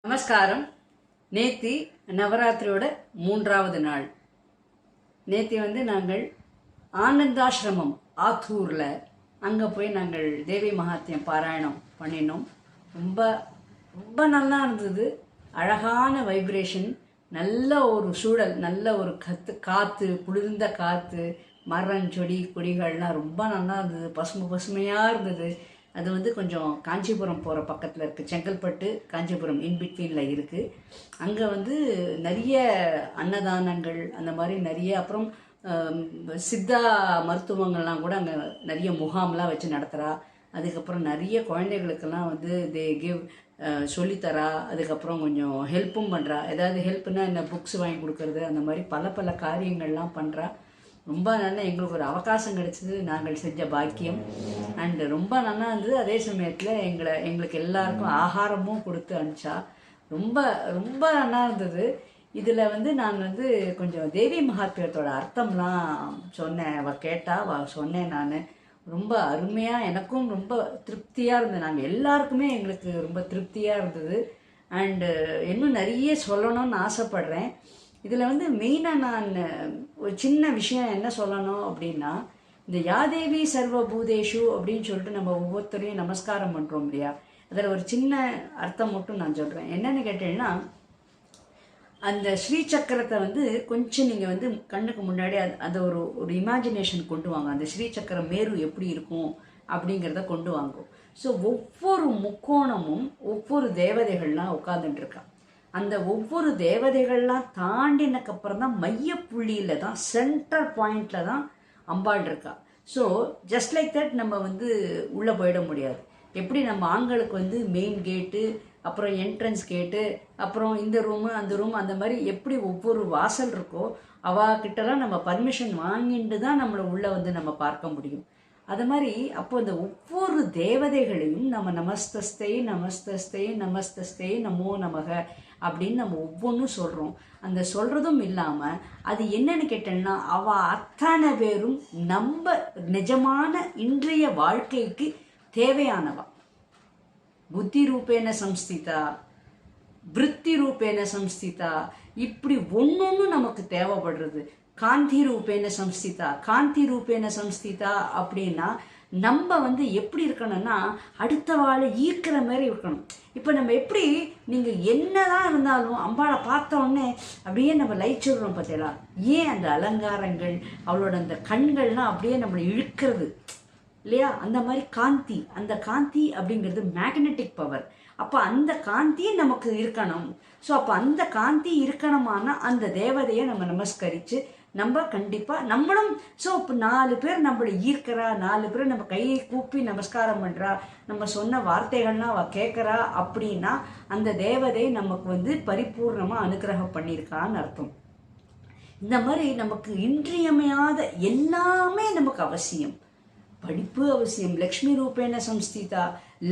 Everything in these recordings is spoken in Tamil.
நமஸ்காரம். நேத்தி நவராத்திரியோட 3வது நாள். நேத்தி நாங்கள் ஆனந்தாசிரமம் ஆத்தூரில் அங்கே போய் நாங்கள் தேவி மகாத்மியம் பாராயணம் பண்ணினோம். ரொம்ப ரொம்ப நல்லா இருந்தது. அழகான வைப்ரேஷன், நல்ல ஒரு சூழல், நல்ல ஒரு காற்று, குளிர்ந்த காற்று, மரம் செடி கொடிகள்லாம் ரொம்ப நல்லா இருந்தது. பசுமையாக இருந்தது. அது கொஞ்சம் காஞ்சிபுரம் போகிற பக்கத்தில் இருக்குது. செங்கல்பட்டு காஞ்சிபுரம் இன்பிட்வீனில் இருக்குது. அங்கே நிறைய அன்னதானங்கள் அந்த மாதிரி நிறைய, அப்புறம் சித்தா மருத்துவங்கள்லாம் கூட அங்கே நிறைய முகாம்லாம் வச்சு நடத்துகிறா. அதுக்கப்புறம் நிறைய குழந்தைகளுக்கெல்லாம் தே கிவ் சொல்லித்தரா. அதுக்கப்புறம் கொஞ்சம் ஹெல்ப்பும் பண்ணுறா. ஏதாவது ஹெல்ப்னா என்ன, புக்ஸ் வாங்கி கொடுக்கறது, அந்த மாதிரி பல காரியங்கள்லாம் பண்ணுறா. ரொம்ப நல்லா எங்களுக்கு ஒரு அவகாசம் கிடைச்சிது. நாங்கள் செஞ்ச பாக்கியம். அண்டு ரொம்ப நல்லா இருந்தது. அதே சமயத்தில் எங்களுக்கு எல்லாருக்கும் ஆகாரமும் கொடுத்து அனுப்பிச்சா. ரொம்ப ரொம்ப நல்லா இருந்தது. இதில் நான் கொஞ்சம் தேவி மகாத்மியத்தோட அர்த்தம்லாம் சொன்னேன். அவள் கேட்டா, சொன்னேன் நான். ரொம்ப அருமையாக, எனக்கும் ரொம்ப திருப்தியாக இருந்தது. நாங்கள் எல்லாருக்குமே எங்களுக்கு ரொம்ப திருப்தியாக இருந்தது. அண்டு இன்னும் நிறைய சொல்லணும்னு ஆசைப்பட்றேன். இதில் மெயினாக நான் ஒரு சின்ன விஷயம் என்ன சொல்லணும் அப்படின்னா, இந்த யாதேவி சர்வபூதேஷு அப்படின்னு சொல்லிட்டு நம்ம ஒவ்வொருத்தரையும் நமஸ்காரம் பண்ணுறோம் இல்லையா, அதில் ஒரு சின்ன அர்த்தம் மட்டும் நான் சொல்கிறேன். என்னென்னு கேட்டீங்கன்னா, அந்த ஸ்ரீசக்கரத்தை கொஞ்சம் நீங்கள் கண்ணுக்கு முன்னாடி அந்த ஒரு இமேஜினேஷன் கொண்டு வாங்க. அந்த ஸ்ரீசக்கரம் மேரு எப்படி இருக்கும் அப்படிங்கிறத கொண்டு வாங்கும். ஸோ ஒவ்வொரு முக்கோணமும் ஒவ்வொரு தேவதைகள்லாம் உட்காந்துட்டுருக்கா. அந்த ஒவ்வொரு தேவதைகள்லாம் தாண்டினக்கப்புறம் தான் மையப்புள்ளியில் தான், சென்ட்ரல் பாயிண்டில் தான் அம்பாள் இருக்கா. ஸோ ஜஸ்ட் லைக் தட் நம்ம உள்ளே போயிட முடியாது. எப்படி நம்ம ஆண்களுக்கு மெயின் கேட்டு, அப்புறம் என்ட்ரன்ஸ் கேட்டு, அப்புறம் இந்த ரூமு அந்த ரூம், அந்த மாதிரி எப்படி ஒவ்வொரு வாசல் இருக்கோ அவாக்கிட்டலாம் நம்ம பர்மிஷன் வாங்கிட்டு தான் நம்மளை உள்ளே நம்ம பார்க்க முடியும். அது மாதிரி அப்போ அந்த ஒவ்வொரு தேவதைகளையும் நம்ம நமஸ்தஸ்தை நமஸ்தஸ்தை நமஸ்தஸ்தை நமோ நமக அப்படின்னு நம்ம ஒவ்வொன்றும் சொல்கிறோம். அந்த சொல்கிறதும் இல்லாமல் அது என்னன்னு கேட்டோம்னா, அவள் அத்தனை பேரும் நம்ம நிஜமான இன்றைய வாழ்க்கைக்கு தேவையானவா. புத்தி ரூபேன சம்ஸ்திதா, விருத்தி ரூபேன சம்ஸ்திதா, இப்படி ஒன்னொன்னு நமக்கு தேவைப்படுறது. காந்தி ரூபேன சம்ஸ்திதா, காந்தி ரூபேன சம்ஸ்திதா அப்படின்னா நம்ம எப்படி இருக்கணும்னா, அடுத்த வாழை ஈர்க்கிற மாதிரி இருக்கணும். இப்போ நம்ம எப்படி, நீங்கள் என்னதான் இருந்தாலும் அம்பாளை பார்த்த உடனே அப்படியே நம்ம லயிச்சிடுறோம் பார்த்தீங்களா? ஏன் அந்த அலங்காரங்கள், அவளோட அந்த கண்கள்லாம் அப்படியே நம்மளை இழுக்கிறது இல்லையா? அந்த மாதிரி காந்தி, அந்த காந்தி அப்படிங்கிறது மேக்னெட்டிக் பவர். அப்போ அந்த காந்தி நமக்கு இருக்கணும். ஸோ அப்போ அந்த காந்தி இருக்கணுமான அந்த தேவதையை நம்ம நமஸ்கரித்து நம்ம கண்டிப்பாக நம்மளும். ஸோ இப்போ 4 பேர் நம்மளை ஈர்க்கிறா, 4 பேர் நம்ம கையை கூப்பி நமஸ்காரம் பண்ணுறா, நம்ம சொன்ன வார்த்தைகள்லாம் அவள் கேட்குறா அப்படின்னா அந்த தேவதை நமக்கு பரிபூர்ணமாக அனுகிரகம் பண்ணியிருக்கான்னு அர்த்தம். இந்த மாதிரி நமக்கு இன்றியமையாத எல்லாமே நமக்கு அவசியம். படிப்பு அவசியம். லக்ஷ்மி ரூபேன சம்ஸ்திதா,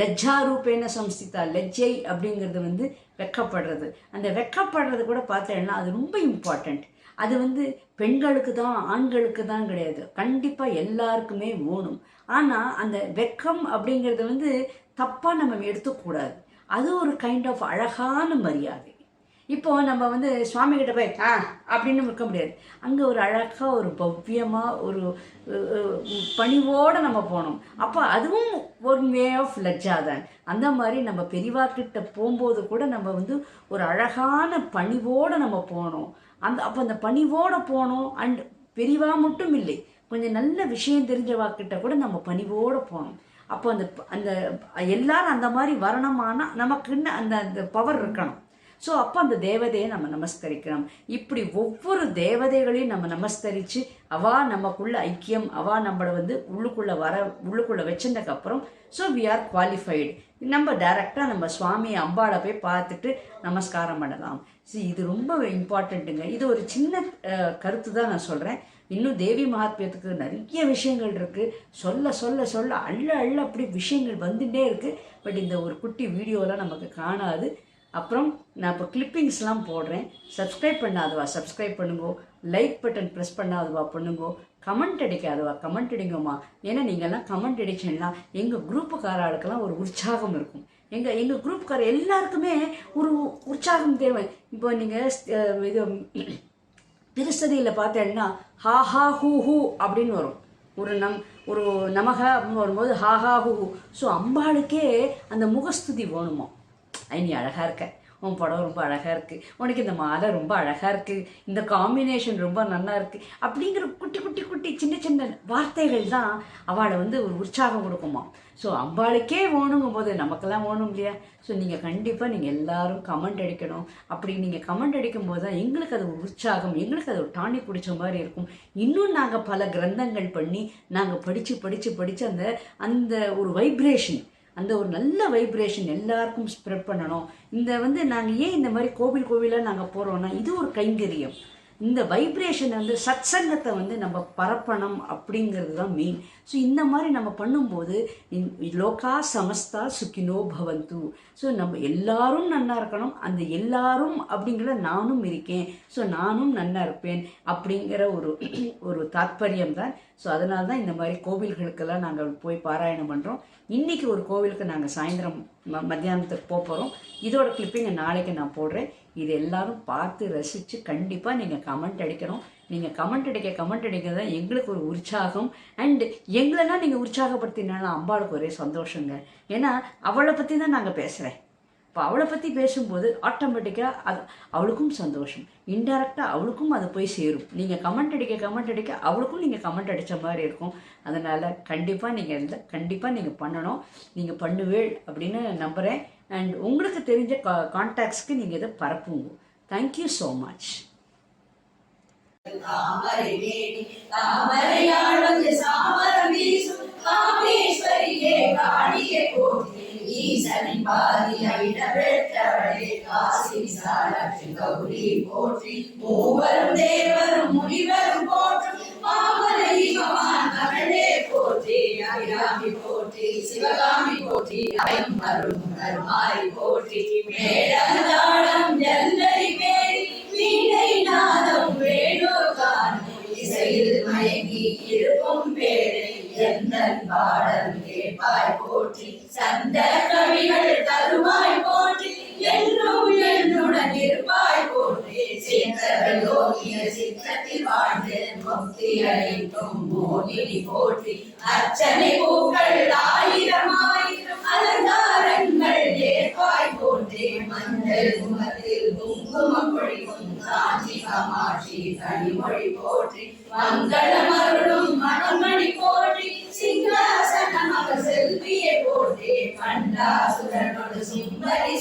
லஜ்ஜா ரூபேன சம்ஸ்திதா. லஜ்ஜை அப்படிங்கிறது வெக்கப்படுறது. அந்த வெக்கப்படுறது கூட பார்த்தேன்னா அது ரொம்ப இம்பார்ட்டண்ட். அது பெண்களுக்கு தான் ஆண்களுக்கு தான் கிடையாது, கண்டிப்பாக எல்லாருக்குமே வேணும். ஆனால் அந்த வெக்கம் அப்படிங்கிறது தப்பாக நம்ம எடுத்துக்கூடாது. அது ஒரு கைண்ட் ஆஃப் அழகான மரியாதை. இப்போ நம்ம சுவாமி கிட்ட போய் அப்படின்னு இருக்க முடியாது. அங்கே ஒரு அழகாக, ஒரு பவ்யமாக, ஒரு பணிவோடு நம்ம போகணும். அப்போ அதுவும் ஒரு வே ஆஃப் லஜ்ஜா தான். அந்த மாதிரி நம்ம பெரியவாக்கிட்ட போகும்போது கூட நம்ம ஒரு அழகான பணிவோடு நம்ம போகணும். அப்போ அந்த பணிவோடு போகணும். அண்ட் பெரியவா மட்டும் இல்லை, கொஞ்சம் நல்ல விஷயம் தெரிஞ்சவாக்கிட்ட கூட நம்ம பணிவோடு போகணும். அப்போ அந்த எல்லாரும் அந்த மாதிரி வரணுமானால் நமக்குன்னு அந்த பவர் இருக்கணும். ஸோ அப்போ அந்த தேவதையை நம்ம நமஸ்கரிக்கிறோம். இப்படி ஒவ்வொரு தேவதைகளையும் நம்ம நமஸ்கரித்து அவா நமக்குள்ள ஐக்கியம், அவா நம்மளை உள்ளுக்குள்ளே வச்சதுக்கப்புறம் ஸோ வி ஆர் குவாலிஃபைடு. நம்ம டைரெக்டாக நம்ம சுவாமி அம்பாளை போய் பார்த்துட்டு நமஸ்காரம் பண்ணலாம். இது ரொம்ப இம்பார்ட்டண்ட்டுங்க. இது ஒரு சின்ன கருத்து தான் நான் சொல்கிறேன். இன்னும் தேவி மகாத்மியத்துக்கு நிறைய விஷயங்கள் இருக்குது. சொல்ல சொல்ல சொல்ல அள்ள அப்படி விஷயங்கள் வந்துட்டே இருக்குது. பட் இந்த ஒரு குட்டி வீடியோலாம் நமக்கு காணாது. அப்புறம் நான் இப்போ கிளிப்பிங்ஸ்லாம் போடுறேன். சப்ஸ்கிரைப் பண்ணாதவா சப்ஸ்கிரைப் பண்ணுங்கோ, லைக் பட்டன் ப்ரெஸ் பண்ணாதவா பண்ணுங்கோ, கமெண்ட் அடிக்காதவா கமெண்ட் அடிங்கம்மா. ஏன்னா நீங்கள்லாம் கமெண்ட் அடிச்சேன்னா எங்கள் குரூப்புக்கார ஆளுக்கெல்லாம் ஒரு உற்சாகம் இருக்கும். எங்கள் குரூப்கார எல்லாருக்குமே ஒரு உற்சாகம் தேவை. இப்போ நீங்கள் இது திருச்சதியில் பார்த்தேன்னா ஹா ஹா ஹூ ஹூ அப்படின்னு வரும். ஒரு நமக அப்படின்னு வரும்போது ஹா ஹா ஹூ ஹூ. ஸோ அம்பாளுக்கே அந்த முகஸ்துதி வேணுமா, நீ அழகாக இருக்க, உன் படம் ரொம்ப அழகாக இருக்குது, உனக்கு இந்த மாலை ரொம்ப அழகாக இருக்குது, இந்த காம்பினேஷன் ரொம்ப நல்லா இருக்குது அப்படிங்கிற குட்டி குட்டி குட்டி சின்ன சின்ன வார்த்தைகள் தான் அவளை ஒரு உற்சாகம் கொடுக்குமா. ஸோ அம்பாளுக்கே வேணுங்கும் போது நமக்கெல்லாம் வேணும் இல்லையா? ஸோ நீங்கள் கண்டிப்பாக நீங்கள் எல்லாரும் கமெண்ட் அடிக்கணும். அப்படி நீங்கள் கமெண்ட் அடிக்கும் போது தான் எங்களுக்கு அது ஒரு உற்சாகம், எங்களுக்கு அது ஒரு டானி பிடிச்ச மாதிரி இருக்கும். இன்னும் நாங்கள் பல கிரந்தங்கள் பண்ணி நாங்கள் படித்து அந்த அந்த ஒரு வைப்ரேஷன், அந்த ஒரு நல்ல வைப்ரேஷன் எல்லாருக்கும் ஸ்ப்ரெட் பண்ணணும். நாங்கள் ஏன் இந்த மாதிரி கோவிலாக நாங்கள் போகிறோன்னா இது ஒரு கைங்கரியம். இந்த வைப்ரேஷன் சத்சங்கத்தை நம்ம பரப்பணும் அப்படிங்கிறது தான் மெயின். ஸோ இந்த மாதிரி நம்ம பண்ணும்போது லோகா சமஸ்தா சுக்கினோ பவந்து. ஸோ நம்ம எல்லாரும் நன்னா இருக்கணும். அந்த எல்லாரும் அப்படிங்கிற நானும் இருக்கேன், ஸோ நானும் நன்னா இருப்பேன் அப்படிங்கிற ஒரு தாத்பரியம் தான். ஸோ அதனால தான் இந்த மாதிரி கோவில்களுக்கெல்லாம் நாங்கள் போய் பாராயணம் பண்ணுறோம். இன்றைக்கி ஒரு கோவிலுக்கு நாங்கள் சாயந்தரம் மத்தியானத்துக்கு போகிறோம். இதோட கிளிப்பிங்கை நாளைக்கு நான் போடுறேன். இது எல்லாரும் பார்த்து ரசித்து கண்டிப்பாக நீங்கள் கமெண்ட் அடிக்கணும். நீங்கள் கமெண்ட் அடிக்க தான் எங்களுக்கு ஒரு உற்சாகம். அண்டு எங்களென்னா நீங்கள் உற்சாகப்படுத்தினாலும் அம்பாளுக்கு ஒரே சந்தோஷங்க. ஏன்னா அவளை பற்றி தான் நாங்கள் பேசுகிறேன். இப்போ அவளை பற்றி பேசும்போது ஆட்டோமேட்டிக்காக அது அவளுக்கும் சந்தோஷம், இன்டெரக்டாக அவளுக்கும் அது போய் சேரும். நீங்கள் கமெண்ட் அடிக்க அவளுக்கும் நீங்கள் கமெண்ட் அடித்த மாதிரி இருக்கும். அதனால் கண்டிப்பாக நீங்கள் பண்ணணும். நீங்கள் பண்ணுவேள் அப்படின்னு நம்புகிறேன். அண்ட் உங்களுக்கு தெரிஞ்ச கான்டாக்ட்ஸ்க்கு நீங்கள் இதை பரப்புங்க. Thank you so much. தாமரை வேணி தாமரையாள் வந்து சாமரம் வீசும் காமேஸ்வரியே காணியே போற்றி ஈசனின் பாதியை இடவெட்டவளே காசி விசாலாட்சி கௌரி போற்றி மூவரும் தேவரும் முனிவரும் போற்றி மாமலை பகவான் மகளே போற்றி அபிராமி போற்றி சிவகாமி போற்றி அயம் அருள் கருமாரி போற்றி மேளதாளம் ஜல்லரி பேரி வீணை நாதம் வேணுகான் இசையில் மயங்கி இருக்கும் பேரை எந்தன் பாடல் கேட்பாய் போற்றி சந்த கவிகள் தருவாய் போற்றி என்றும் என்னுடன் இருப்பாய் போற்றி சித்தரோகிய சித்தத்தில் வாழ்ந்து முக்தி அளிக்கும் மோகினி போற்றி அர்ச்சனை பூக்கள் ஆயிரம் ஆயிரம் அலங்காரங்கள் ஏற்பாய் போற்றி மஞ்சள் முகத்தில் குங்குமம் பொழிக்கும் காஞ்சி காமாட்சி கனிமொழி போற்றி மங்களம் அருளும் மணமணி போற்றி சிங்காசனமக செல்வியை போற்றி பண்டாசுரனோடு சும்பரி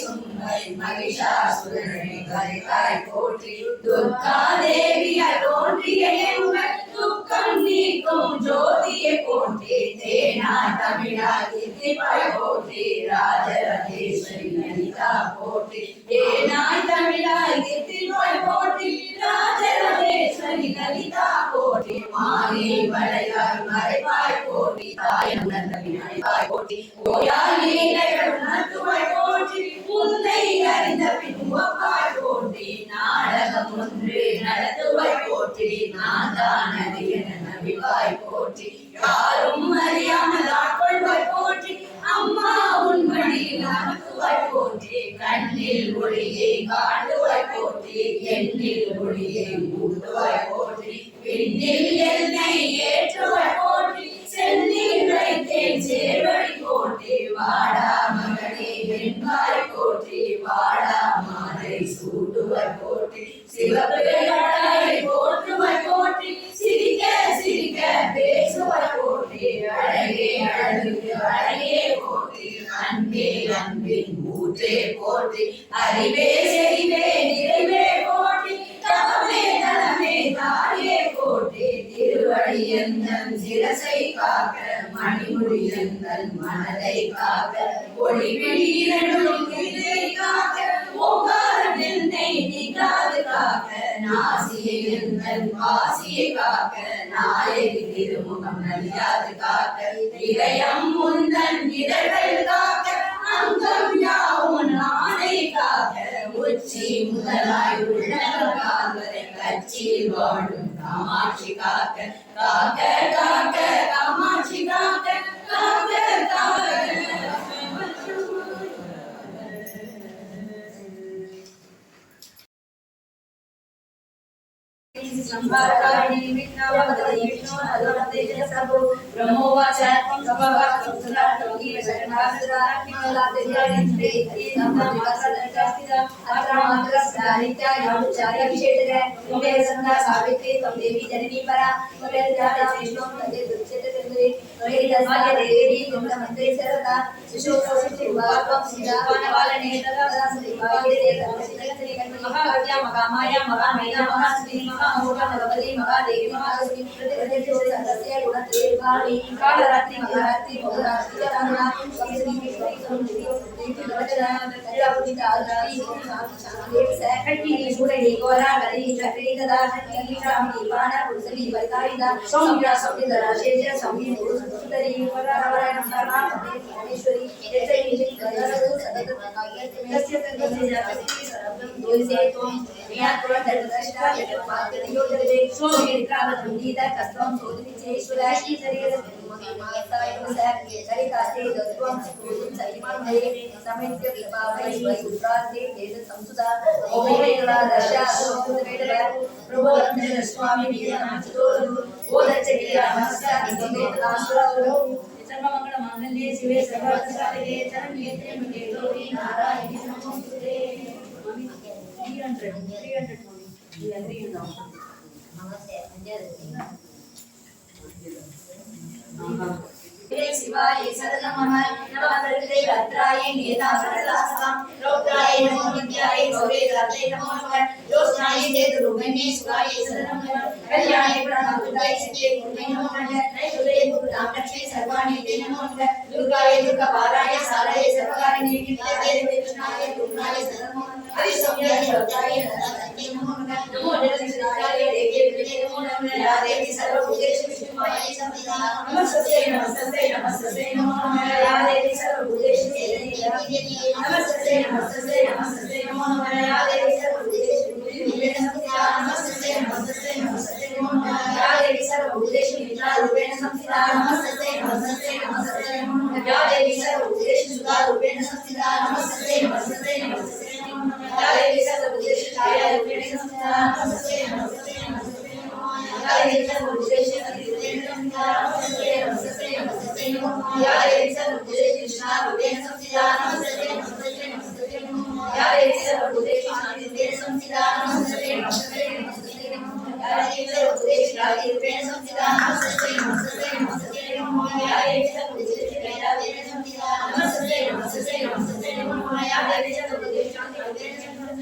மகிஷாசுரனை கரிகாய் போற்றி துர்கா தேவியார் தோன்றிய எங்கள் துக்கம் நீக்கும் ஜோதியை போற்றி தேனா தமிழா தித்திப்பாய் போற்றி ராஜராஜேஸ்வரி லலிதா போற்றி தேனாய் தமிழாய் தித்திப்பாய் போற்றி ராஜராஜேஸ்வரி லலிதா போற்றி மாறி வளையாய் மறைவாய் போற்றி தாயம் நந்தவினாய் போற்றி கோயால் நீலைகள் உணர்த்துவாய் போற்றி உன்னை அறிந்த பின் உவப்பாய் போற்றி நாடகம் ஒன்று நடத்துவாய் போற்றி நாதானது என நபிவாய் போற்றி யாரும் அறியாமல் ஆட்கொள்வாய் போற்றி அம்மா உன் மடியில் அமர்த்துவாய் போற்றி கண்ணில் ஒளியை காட்டுவாய் போற்றி எண்ணில் ஒளியை ஊட்டுவாய் போற்றி பின்னில் என்னை ஏற்றுவாய் போற்றி சென்னில் வைத்தேன் சேர்வழி போற்றி வாடா மகனே வெண்பாய் போற்றி வாடா மாலை சூட்டுவாய் போற்றி சிவபிள்ளைகளை போற்றுவாய் போற்றி சிரிக்க சிரிக்க பேசுவாய் போற்றி அழகே அழகு அழகே போற்றி அன்பே அன்பின் ஊற்றே போற்றி அறிவே செறிவே நிறைவே போற்றி தவமே தலமே தாயே போற்றி திருவடி எந்தன் சிரசை காக்க மணிமுடி எந்தன் மனதை காக்க ஒளிவிழி இரண்டும் இதை காக்க ஓங்காரம் என்னை நீங்காது காக்க நாசியை எந்தன் வாசியை காக்க நாயகி திருமுகம் நலியாது காக்க இதயம் முந்தன் இதழ்கள் காக்க அங்கம் யாவும் நானே காக்க உச்சி முதலாய் உள்ளங்கள் கால்வரை கட்சியில் வாழும் காமாட்சி காக்க காக்க காக்க காமாட்சி காக்க காக்க காக்க ब्रह्मोवाच सावित्री तम देवी जननी परा देवी मंत्रे सरता महाविद्या महामाया महामेधा महाश्री महामोगा भगवती महादेवी महालक्ष्मी सदस्य गुणत्रिवाणी कालरात्रि महारात्रि बहुरात्रि तन्ना श्री सकटी गुरडी गोरा गरी चक्री ददा हरि राम दीवाना पुरुषली वैतारिदा सौम्या सौमिदरा शेष सौम्य पुरुषरी वरावरा नमः परमेश्वरी जय जय सदस्य तस्य जातकी दोसे तुम या दर्शना जगत्पादयो जगदे सोमे कावदुंदीदा कस्तम सोदि चेश्वराशी शरीर सरिताते दत्वं सरिमान हरे समेत्य प्रभावै सुप्राते वेद संसुता ओमेला दशा सोदवेद प्रभो रत्न स्वामी वीरनाथोरु ओदचक्रिया नमस्कार दिवेद आश्रयो सर्वमंगल मांगल्ये शिवे सर्वार्थसाधके शरण्ये त्र्यंबके गौरी नारायणी नमोस्तुते 300 शिवाय शरणमः नवदुर्गे भद्राय नेतावरदासं रौद्राय नमो विद्याय गौरीदाते नमो नमः ज्योत्स्नाय चेतुर्भुवने शिवाय शरणमः कल्याणे प्रणवदुर्गाय सत्ये गुरुवे नमो नमः नैषुदे गुरुरामलक्ष्मी सर्वाणि ते नमो नमः दुर्गाय दुर्गापाराय साराय सर्वकारिणे नित्याय कृष्णाय दुर्गाय शरणमः हरिसौम्याय रौद्राय नमो नमः नमो जगदीशाय देवी नमो नमः या देवी सर्वभूतेषु विष्णुमायै संस्थिता नमस्ते नमस्ते नमस्ते नमो नमः या देवी सर्वभूतेषु नमस्ते नमस्ते नमस्ते नमो नमः या देवी सर्वभूतेषु नमस्ते नमस्ते नमस्ते नमो नमः या देवी सर्वभूतेषु निद्रारूपेण संस्थिता नमस्ते नमस्ते नमस्ते नमो नमः या देवी सर्वभूतेषु सुधारूपेण संस्थिता नमस्ते नमस्ते नमस्ते नमो नमः या देवी सर्वभूतेषु छायारूपेण संस्थिता नमस्ते नमस्ते नमस्ते नमो नमः या देवी सर्वभूतेषु अतिरूपेण संस्थिता नमस्ते नमस्ते नमस्ते नमो नमः या देवी सर्वभूतेषु कृष्णारूपेण संस्थिता नमस्ते नमस्ते नमस्ते नमो नमः या देवी सर्वभूतेषु शान्तिरूपेण संस्थिता नमस्ते नमस्ते नमस्ते नमो नमः या देवी सर्वभूतेषु राधिरूपेण संस्थिता नमस्ते नमस्ते नमस्ते नमो नमः या देवी सर्वभूतेषु वेदारूपेण संस्थिता नमस्ते नमस्ते नमस्ते नमो नमः या देवी सर्वभूतेषु शान्तिरूपेण संस्थिता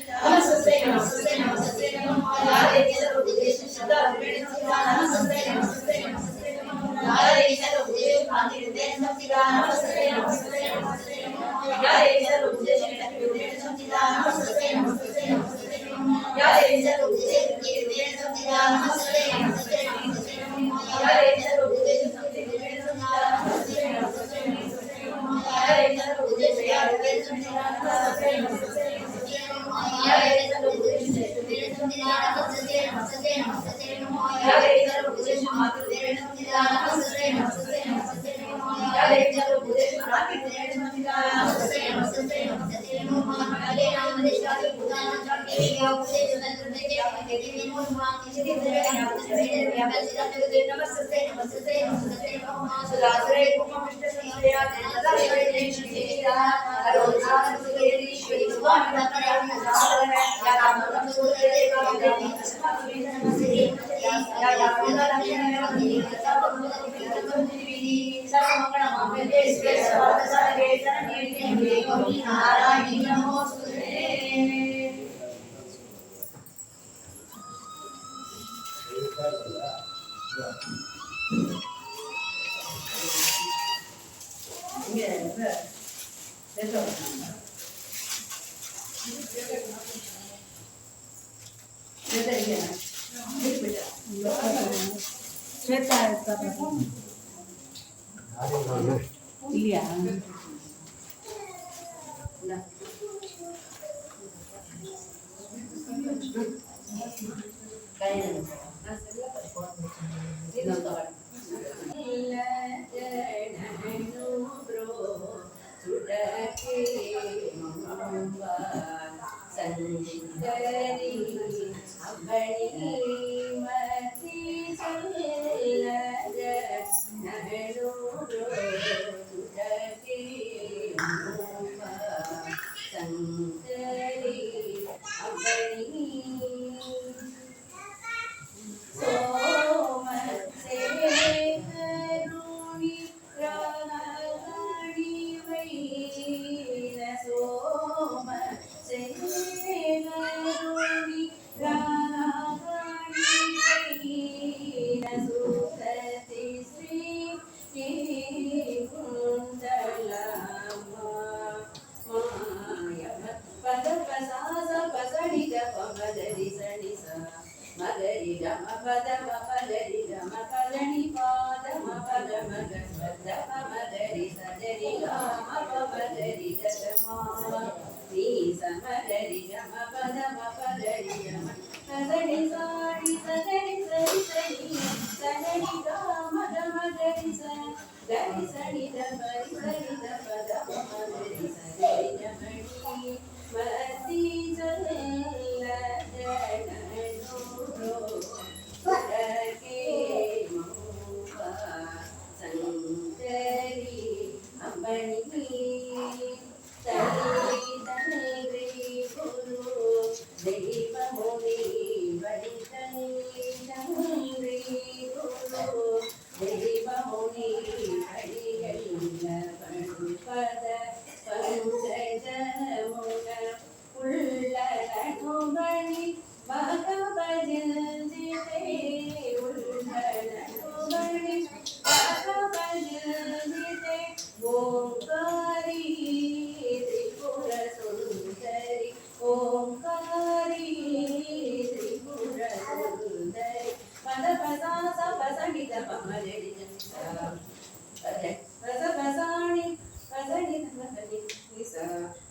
नमस्ते नमस्ते नमस्ते नमो नमः या देवी सर्वभूतेषु श्रद्धारूपेण संस्थिता नमस्ते नमस्ते नमस्ते नमो नमः या देवी सर्वभूतेषु शान्तिरूपेण संस्थिता नमस्ते नमस्ते नमस्ते नमो नमः या देवी सर्वभूतेषु शक्तिरूपेण संस्थिता नमस्ते नमस्ते नमस्ते नमो नमः या देवी सर्वभूतेषु कीर्तिरूपेण संस्थिता नमस्ते नमस्ते नमस्ते नमो नमः या देवी सर्वभूतेषु शक्तिरूपेण संस्थिता नमस्ते नमस्ते नमस्ते नमो नमः या देवी सर्वभूतेषु यारूपेण संस्थिता नमस्ते नमस्ते नमस्ते नमो नमः या देवी सर्वभूतेषु शक्तिरूपेण संस्थिता नमस्ते नमस्ते नमस्ते नमो नमः या देवी सर्वभूतेषु मातृरूपेण संस्थिता नमस्ते नमस्ते नमस्ते नमो नमः या देवी सर्वभूतेषु प्राकृतेण संस्थिता नमस्ते नमस्ते नमस्ते नमो नमः हरे नाम निष्ठाय भूतानां चाक्ये भूतेषु तन्त्रते देवी नमो नमः श्री देवी नमस्ते नमस्ते नमस्ते नमस्ते नमस्ते नमो नमः सुरासुरे कुमविष्ट संस्या तदा देवी श्रीरा अरोधान सुरेश्वरी स्वामी नमः नमः या नाम सुरे का देवी नमस्ते या सर्वमंगल मांगल्ये शिवे सर्वार्थसाधके शरण्ये त्र्यंबके गौरी नारायणी नमोस्तुते இல்லையா संजय அம்பணி மத்தி சொல்லக நகலோரோ சுடகே சங்கரி அம்பணி சோமசேகருணி ராணி வைன சோமசேகருணி ராணி வைன சுததி ஸ்ரீ குண்டலமா மாயம பத பசாச பசடி பமதரி சடி சா மகரி ரம பத மபலரி ரம பலனி பாத மபல மக பத மகரி சதரி ராம பமதரி ததமா நீ சமகரி ரம பத மபலரி ரம சதரி சாடி சதரி சரி சரி சதரி ராம மகரி ச கரி சடி தபரி சரி தபத மகரி சதரி ரமணி மதி ஜல சங்கரி அம்பணி தனி தனி குரு தெய்வமுனி வடி தனி தனி குரு தெய்வமுனி அடிகளில் பத பஞ்சஜமுக உள்ளடனுமணி மகபஜிதே உள்ளடனுமணி மகபஜிதே ஓங்காரி திரிபுர சுந்தரி ஓங்காரி திரிபுர சுந்தரி பத பசாச பசடித பமஜடி பத பசாணி பசடி பமஜடி நிசா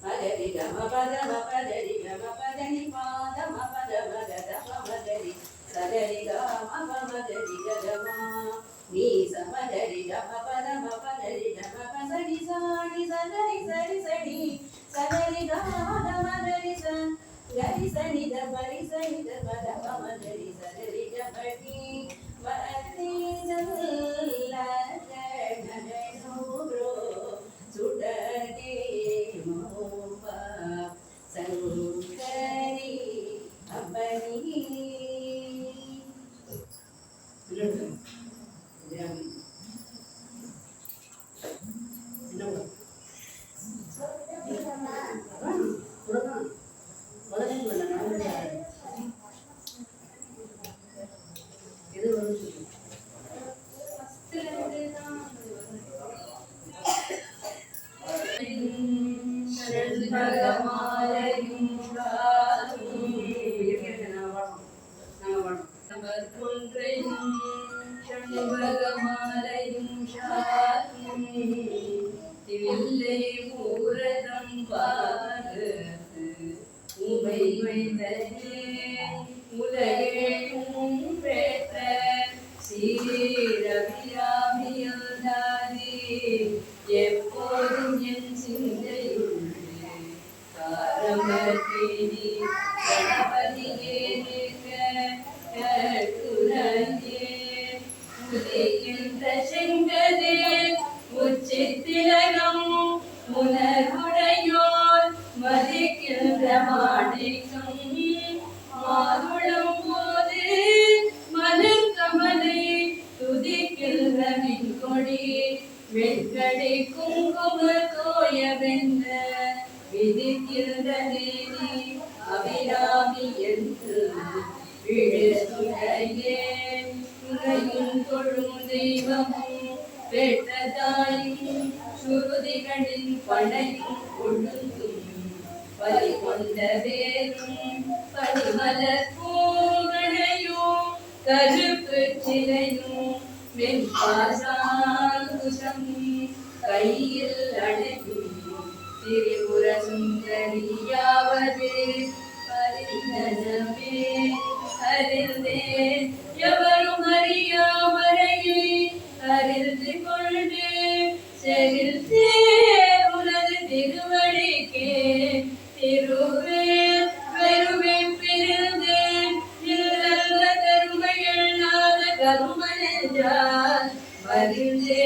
மகரி கம பத மபதரி கம பதனி பாத மபத மகத பமஜடி சகரி கம பமஜடி கதமா நீ சமஜரி கம பத மபதரி கம பசடி சாணி சகரி சரி சடி சகரி கம மகரி ச கரி சனி த பரி சனி த பத பமஜடி சகரி கபடி மதி ஜல்ல ஜனூரோ சுடகே மோபா சங்கரி அம்பணி செண்பகமாலையும் தில்லை பூரதம் பாகத்து உமை வைத்தனே உலகெழும் பெற்ற சீரபிராமியல்தானே எப்போதும் என் சிந்தையுள்ளே காரமத்தினி கணபதியே உதிக்கின்ற செங்கதே உச்சித்திலகம் உணர்வுடையோர் மதிக்கின்ற மாணிக்கம் மாதுளம் போது மலர் கமலை துதிக்கின்ற மின்கொடி வெண்கடை குங்கும தோயவென்ற விதிக்கின்ற தேவி அபிராமி என்று விழுதுடையே உனையும் தொழும் தெய்வமும் பெற்றதாயும் சுருதிகளின் பனையும் கொழுந்தும் பலி கொண்ட வேரும் பனிமலர் பூங்கனையும் கருப்பு சிலையும் வெண்பாசாங்குசம் கையில் அணையும் திரிபுர சுந்தரியாவது அறிந்தனமே அறிந்தேன் எவரும் அறியாமறையை அறிந்து கொண்டு செகிழ்த்தே உனது திருவடிக்கே திருவே பெருவே கருமனென்றால் மகிழ்ந்தே